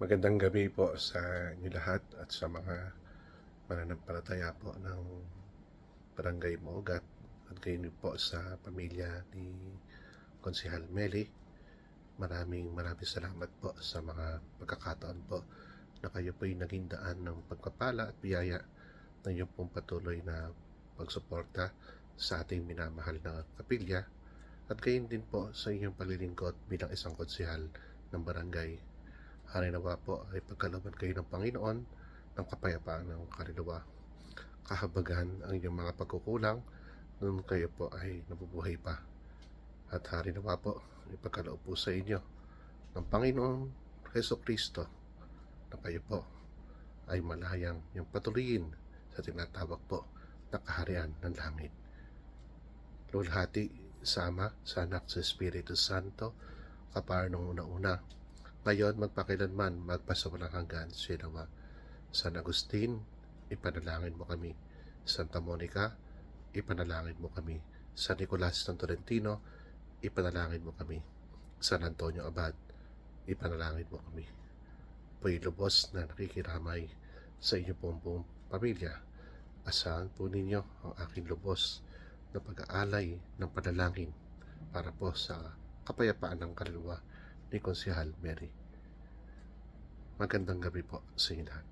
Magandang gabi po sa inyo lahat at sa mga mananampalataya po ng Barangay Mogat at kayo po sa pamilya ni Konsehal Meli. Maraming salamat po sa mga pagkakataon po na kayo po'y naging daan ng pagpapala at biyaya ng iyong pong patuloy na pagsuporta sa ating minamahal na kapilya at gayon din po sa inyong paglilingkod bilang isang konsehal ng barangay. Hari nawa po ay pagkalooban kayo ng Panginoon ng kapayapaan ng kaluluwa. Kahabagan ang inyong mga pagkukulang nung kayo po ay nabubuhay pa. At hari nawa po ay pagkaloob po sa inyo ng Panginoong Jesucristo na kayo po ay malayang yung patuloyin sa tinatawag po na kaharian ng langit. Lulhati sa Ama, sa Anak, sa Espiritu Santo, kapar nung una-una, ngayon magpakilanman, magpasawalang hanggan. Sinawa San Agustin, ipanalangin mo kami. Santa Monica, ipanalangin mo kami. San Nicolas ng Tolentino, ipanalangin mo kami. San Antonio Abad, ipanalangin mo kami. Po'y lubos na nakikiramay sa inyo pong buong pamilya. Asahan po ninyo ang aking lubos na pag-aalay ng panalangin para po sa kapayapaan ng kaluluwa ni Konsehal Meli. Magandang gabi po sa inyo lahat.